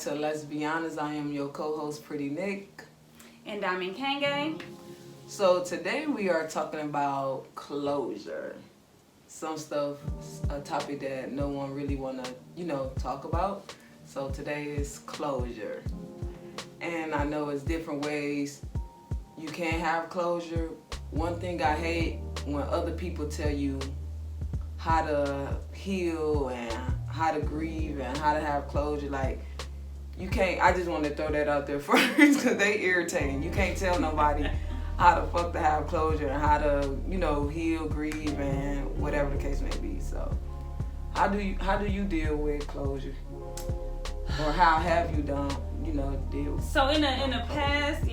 to Let's Be Honest. I am your co-host, Pretty Nick. And Diamond Kange. So today we are talking about closure. Some stuff, a topic that no one really want to, talk about. So today is closure. And I know it's different ways you can have closure. One thing I hate when other people tell you how to heal and how to grieve and how to have closure. Like, you can't, I just want to throw that out there first because they irritating. You can't tell nobody how the fuck to have closure and how to, heal, grieve, and whatever the case may be. So, how do you deal with closure? Or how have you done, deal with it? So in the past,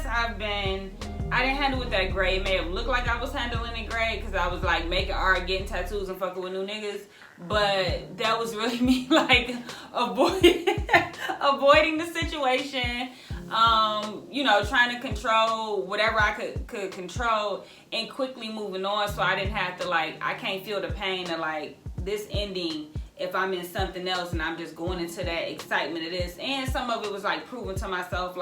I didn't handle it that great. It may have looked like I was handling it great because I was like making art, getting tattoos, and fucking with new niggas. But that was really me, like, avoiding the situation. Trying to control whatever I could control and quickly moving on, so I didn't have to, I can't feel the pain of, this ending if I'm in something else and I'm just going into that excitement of this. And some of it was, proving to myself,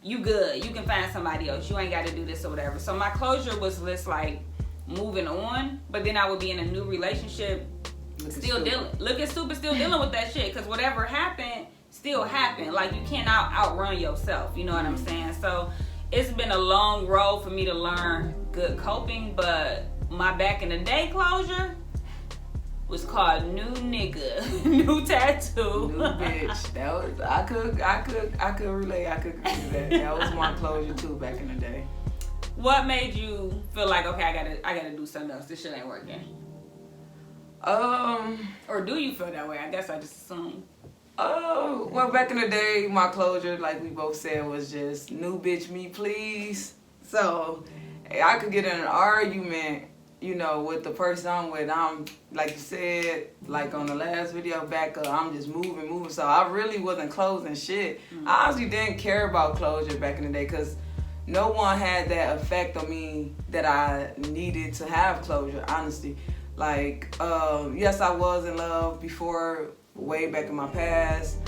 you good. You can find somebody else. You ain't got to do this or whatever. So my closure was just, moving on. But then I would be in a new relationship, still dealing with that shit. Because whatever happened still happened. You cannot outrun yourself. You know what I'm saying? So it's been a long road for me to learn good coping. But my back in the day closure was called new nigga, new tattoo, new bitch. That was I could relate. I could agree with that. That was my closure too back in the day. What made you feel like, okay, I gotta do something else? This shit ain't working. Or do you feel that way? I guess I just assume. Well, back in the day, my closure, like we both said, was just new bitch me please. So I could get in an argument, with the person I'm with. I'm, like you said, on the last video back up, I'm just moving. So I really wasn't closing shit. Mm-hmm. I honestly didn't care about closure back in the day because no one had that effect on me that I needed to have closure, honestly. Yes, I was in love before, way back in my past.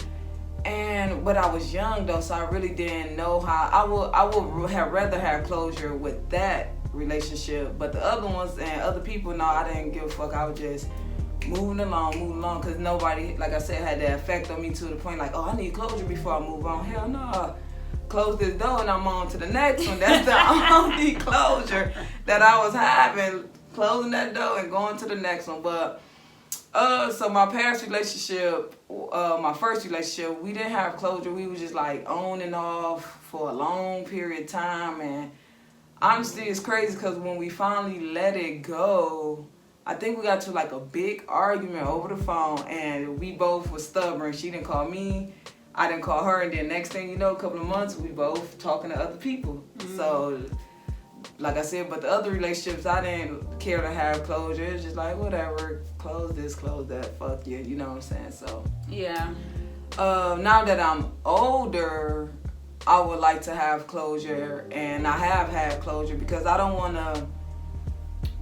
But I was young though, so I really didn't know how. I would have rather have closure with that relationship, but the other ones and other people, no, I didn't give a fuck. I was just moving along, because nobody, like I said, had that effect on me to the point I need closure before I move on. Hell no. Close this door and I'm on to the next one. That's the only closure that I was having, closing that door and going to the next one. But so my past relationship, my first relationship, we didn't have closure. We was just on and off for a long period of time. And honestly, it's crazy because when we finally let it go, I think we got to a big argument over the phone, and we both were stubborn. She didn't call me, I didn't call her, and then next thing you know, a couple of months, we both talking to other people. Mm-hmm. So, like I said, but the other relationships, I didn't care to have closure. It's just whatever, close this, close that, fuck you, you know what I'm saying? So, yeah. Now that I'm older, I would like to have closure, and I have had closure because I don't want to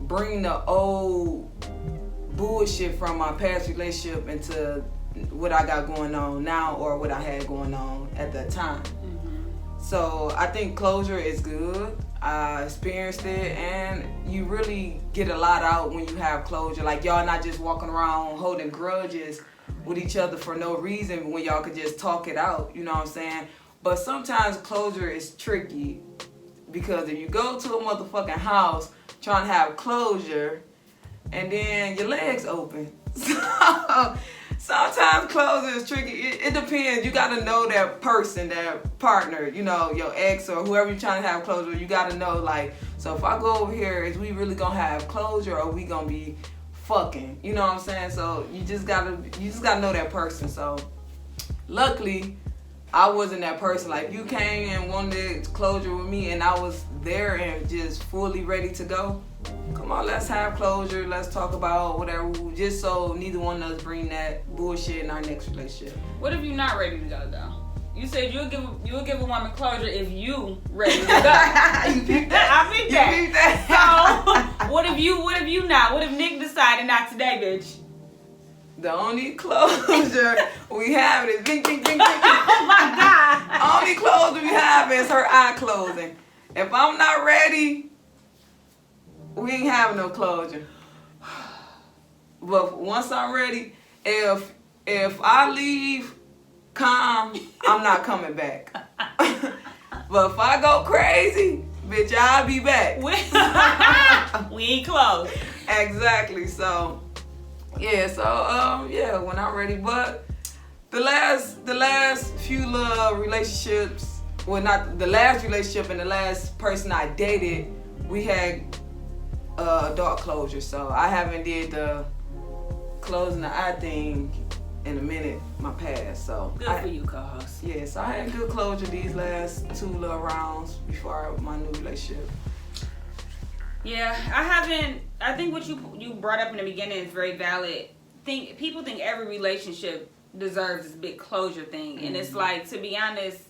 bring the old bullshit from my past relationship into what I got going on now or what I had going on at that time. Mm-hmm. So I think closure is good. I experienced it, and you really get a lot out when you have closure. Y'all not just walking around holding grudges with each other for no reason when y'all could just talk it out, you know what I'm saying? But sometimes closure is tricky because if you go to a motherfucking house trying to have closure and then your legs open. So sometimes closure is tricky. It depends. You got to know that person, that partner, your ex or whoever you're trying to have closure. You got to know, so if I go over here, is we really going to have closure or are we going to be fucking? You know what I'm saying? So you just got to know that person. So luckily, I wasn't that person. You came and wanted closure with me and I was there and just fully ready to go. Come on, let's have closure. Let's talk about whatever, just so neither one of us bring that bullshit in our next relationship. What if you're not ready to go though? You said you'll give a woman closure if you ready to go. You peeped that? I peeped that. You peeped that? So what if you not? What if Nick decided not today, bitch? The only closure we have is ding, ding, ding, ding. Oh my God. Only closure we have is her eye closing. If I'm not ready, we ain't having no closure. But once I'm ready, if I leave calm, I'm not coming back. But if I go crazy, bitch, I'll be back. We ain't close. Exactly. So yeah. So yeah, when I'm ready. But the last few relationships, well, not the last relationship and the last person I dated, we had adult closure. So I haven't did the closing the eye thing in a minute, my past. So Good for you, co-host. Yeah, so I had good closure these last 2 little rounds before my new relationship. Yeah, I think what you brought up in the beginning is very valid. People think every relationship deserves this big closure thing, and it's like, to be honest,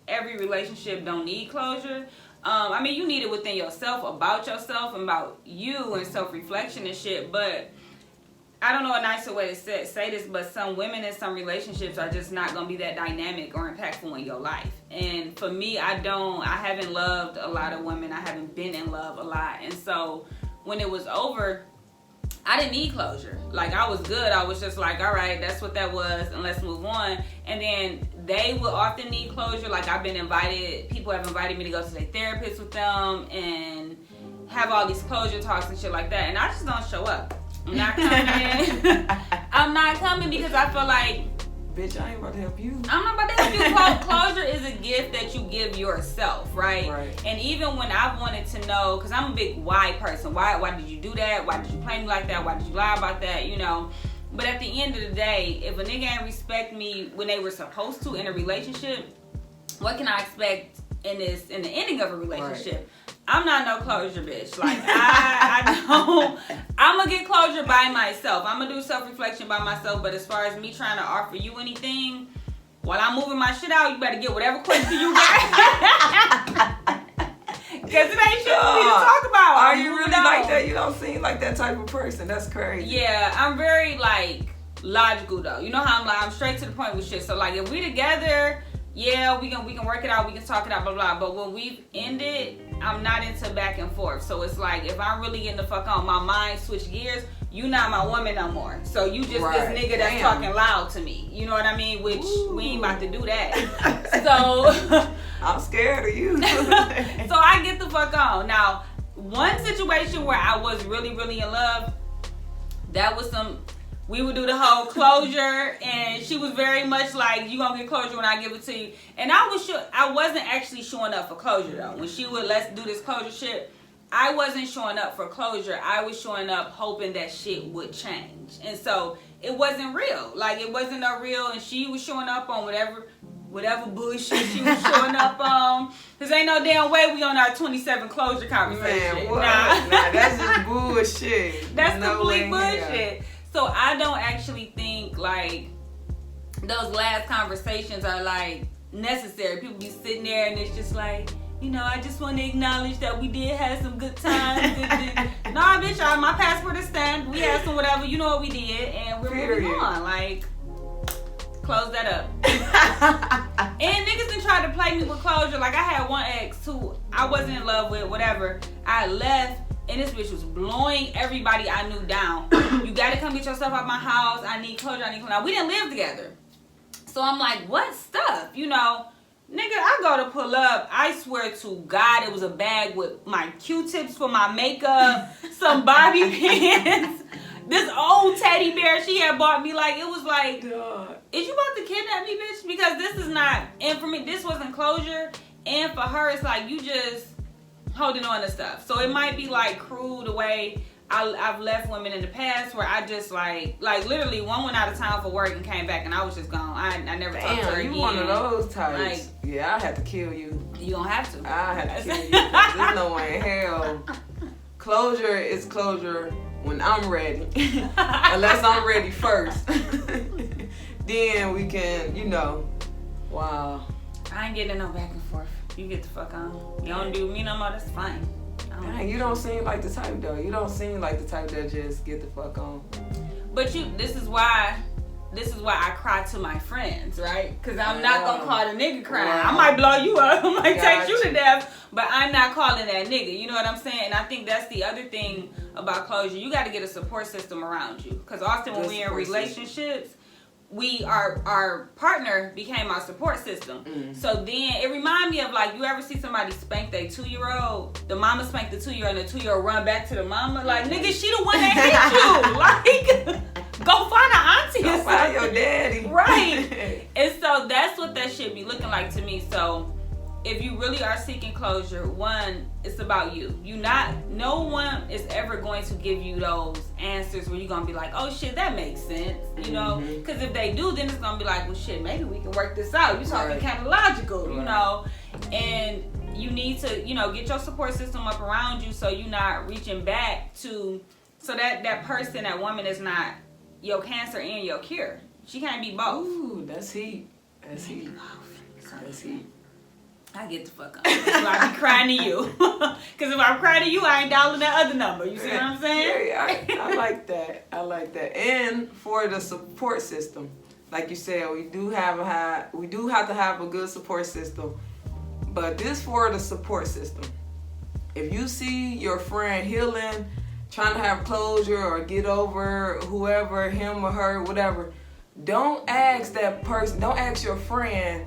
every relationship don't need closure. I mean, you need it within yourself, about yourself, and about you, and self-reflection and shit. But I don't know a nicer way to say this, but some women in some relationships are just not going to be that dynamic or impactful in your life. And for me, I haven't loved a lot of women. I haven't been in love a lot. And so when it was over, I didn't need closure. Like, I was good. I was just like, all right, that's what that was, and let's move on. And then they will often need closure. Like, people have invited me to go to their therapist with them and have all these closure talks and shit like that. And I just don't show up. I'm not coming. I'm not coming because I feel like, bitch, I ain't about to help you. I'm not about to help you. Closure is a gift that you give yourself, right? And even when I wanted to know, because I'm a big why person. Why did you do that? Why did you play me like that? Why did you lie about that? You know. But at the end of the day, if a nigga ain't respect me when they were supposed to in a relationship, what can I expect in the ending of a relationship? Right. I'm not no closure bitch. Like, I don't. I'm gonna get closure by myself. I'm gonna do self-reflection by myself. But as far as me trying to offer you anything, while I'm moving my shit out, you better get whatever question you got. Because it ain't shit for me to talk about. Are you really like that? You don't seem like that type of person. That's crazy. Yeah, I'm very, like, logical, though. You know how I'm like, I'm straight to the point with shit. So, like, if we together, yeah, we can work it out, we can talk it out, blah, blah. But when we've ended, I'm not into back and forth. So it's like, if I'm really getting the fuck on, my mind switch gears, you not my woman no more. So you just this nigga that's talking loud to me. You know what I mean? Which we ain't about to do that. So I'm scared of you. So I get the fuck on. Now, one situation where I was really, really in love, that was we would do the whole closure, and she was very much like, you gonna get closure when I give it to you. And I wasn't actually showing up for closure though. When she would, let's do this closure shit, I wasn't showing up for closure. I was showing up hoping that shit would change. And so it wasn't real. Like, it wasn't no real, and she was showing up on whatever bullshit she was showing up on. Cause ain't no damn way we on our 27 closure conversation. Man, what? Nah, that's just bullshit. That's complete bullshit. So I don't actually think, like, those last conversations are, like, necessary. People be sitting there and it's just like, you know, I just want to acknowledge that we did have some good times. Nah, bitch, my passport is stamped. We had some whatever. You know what we did, and we're moving on. Like, close that up. And niggas done tried to play me with closure. Like, I had one ex who I wasn't in love with, whatever. I left. And this bitch was blowing everybody I knew down. You gotta come get yourself out my house. I need closure. Now, we didn't live together. So I'm like, what stuff? You know, nigga, I go to pull up. I swear to God, it was a bag with my Q-tips for my makeup, some Bobby pins, this old teddy bear she had bought me. Like, it was like, is you about to kidnap me, bitch? Because this is not, and for me, this wasn't closure. And for her, it's like, you just holding on to stuff. So it might be like cruel the way I've left women in the past, where I just like literally one went out of town for work and came back and I was just gone. I never talked to her again. You one of those types. Like, yeah, I had to kill you. You don't have to. I had to kill you. There's no way in hell. Closure is closure when I'm ready. Unless I'm ready first. Then we can, you know. Wow. I ain't getting no back and forth. You get the fuck on. You don't do me no more, that's fine. Dang, you don't seem like the type though. You don't seem like the type that just get the fuck on. But this is why this is why I cry to my friends, right? Because I'm not going to call the nigga crying. Wow. I might blow you up. I might take you Gotcha. to death. But I'm not calling that nigga. You know what I'm saying? And I think that's the other thing about closure. You got to get a support system around you. Because often when we're in relationships, our partner became our support system. So then it reminded me of, like, you ever see somebody spank their 2-year-old? The mama spanked the 2-year-old and the 2-year-old run back to the mama. Like, nigga, she the one that hit you. Like, go find an auntie or Go find something. your daddy. Right. And so that's what that should be looking like to me. So if you really are seeking closure, one, it's about you. No one is ever going to give you those answers where you're going to be like, oh shit, that makes sense. You know? Because if they do, then it's going to be like, well shit, maybe we can work this out. You're talking kind of logical, you know? And you need to, you know, get your support system up around you so you're not reaching back to, so that person, that woman is not your cancer and your cure. She can't be both. Ooh, that's heat. That's heat. That's heat. I get the fuck up. So I be crying to you. Because if I'm crying to you, I ain't dialing that other number. You see what I'm saying? Yeah, I like that. I like that. And for the support system, like you said, we do have to have a good support system. But this for the support system. If you see your friend healing, trying to have closure or get over whoever, him or her, whatever, don't ask that person, don't ask your friend,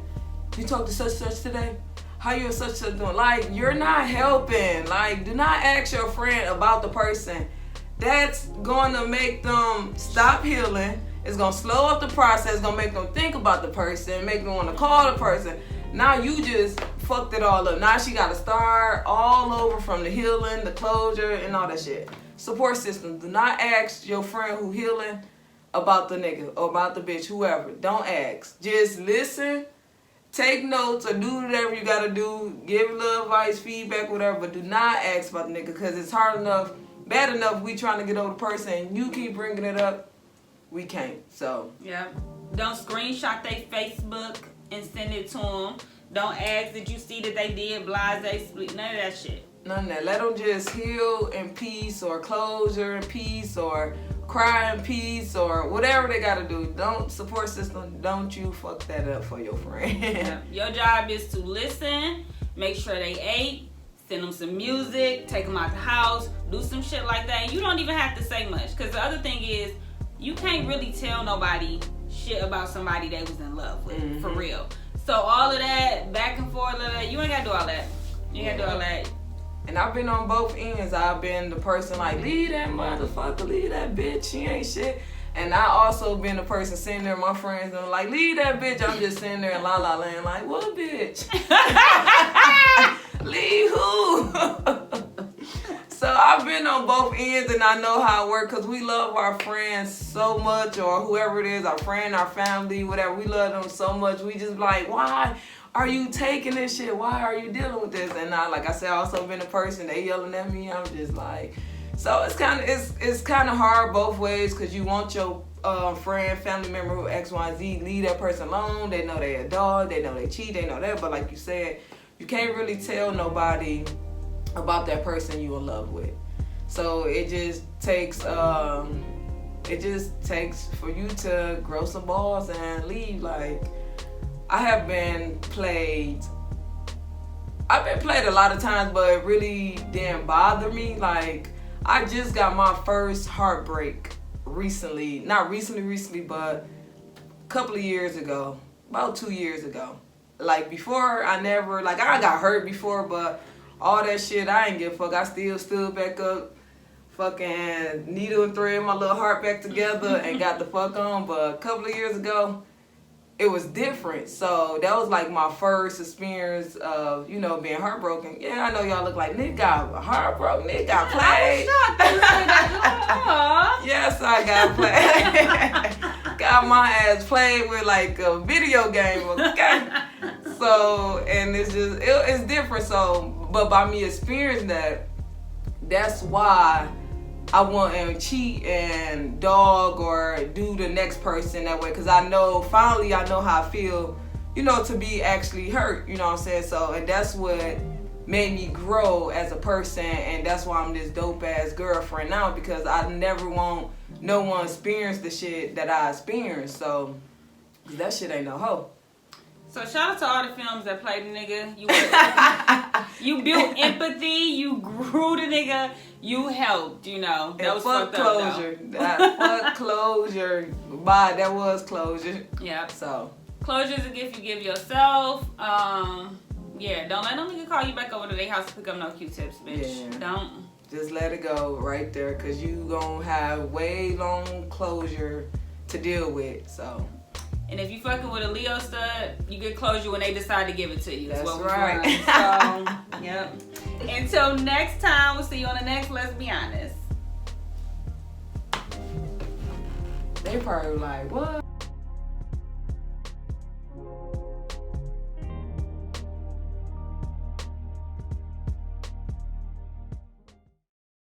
you talked to such today? How you and such doing? Like, you're not helping. Like, do not ask your friend about the person. That's going to make them stop healing. It's going to slow up the process. It's going to make them think about the person, make them want to call the person. Now you just fucked it all up. Now she got to start all over from the healing, the closure, and all that shit. Support system. Do not ask your friend who healing about the nigga or about the bitch, whoever. Don't ask. Just listen. Take notes or do whatever you gotta do. Give a little advice, feedback, whatever. But do not ask about the nigga because it's hard enough, bad enough we trying to get over the person and you keep bringing it up. We can't. So. Yeah. Don't screenshot their Facebook and send it to them. Don't ask did you see that they did blase split. None of that shit. None of that. Let them just heal in peace or closure in peace or cry in peace or whatever they gotta do. Don't support system. Don't you fuck that up for your friend. Yeah. Your job is to listen, make sure they ate, send them some music, take them out the house, do some shit like that. You don't even have to say much because the other thing is you can't really tell nobody shit about somebody they was in love with for real. So all of that back and forth, you ain't gotta do all that. You ain't gotta do all that. And I've been on both ends. I've been the person like, leave that motherfucker, leave that bitch, she ain't shit. And I also been the person sitting there, my friends, and I'm like, leave that bitch. I'm just sitting there in la la land like, what bitch? Leave who? So I've been on both ends and I know how it works because we love our friends so much or whoever it is, our friend, our family, whatever. We love them so much. We just like, why are you taking this shit? Why are you dealing with this? And I, like I said, I also been a person, they yelling at me. I'm just like, so it's kind of hard both ways because you want your friend, family member who X, Y, Z, leave that person alone. They know they a dog, they know they cheat, they know that. But like you said, you can't really tell nobody about that person you in love with. So it just takes for you to grow some balls and leave. Like, I've been played a lot of times, but it really didn't bother me. Like, I just got my first heartbreak recently. Not recently, but a couple of years ago. About 2 years ago. Like, before, I got hurt before, but all that shit, I ain't give a fuck. I still stood back up, fucking needle and thread my little heart back together and got the fuck on. But a couple of years ago, it was different. So that was like my first experience of, being heartbroken. Yeah, I know y'all look like, nigga got heartbroken, nigga got played. Yes, I got played. Got my ass played with like a video game, okay? So, and it's different. So, but by me experiencing that, that's why I want to cheat and dog or do the next person that way. Because finally I know how I feel, to be actually hurt, you know what I'm saying? So, and that's what made me grow as a person. And that's why I'm this dope ass girlfriend now, because I never want no one experienced the shit that I experienced. So, 'cause that shit ain't no hoe. So shout out to all the films that played the nigga. You built empathy. You grew the nigga. You helped. You know that and was fuck fucked up, closure. Fuck closure. Bye. That was closure. Yep. So closure is a gift you give yourself. Yeah. Don't let no nigga call you back over to their house to pick up no Q-tips, bitch. Yeah. Don't. just let it go right there, cause you gonna have way long closure to deal with. So. And if you fucking with a Leo stud, you get closure when they decide to give it to you. That's what right. So, yep. Until next time, we'll see you on the next Let's Be Honest. They probably like, what?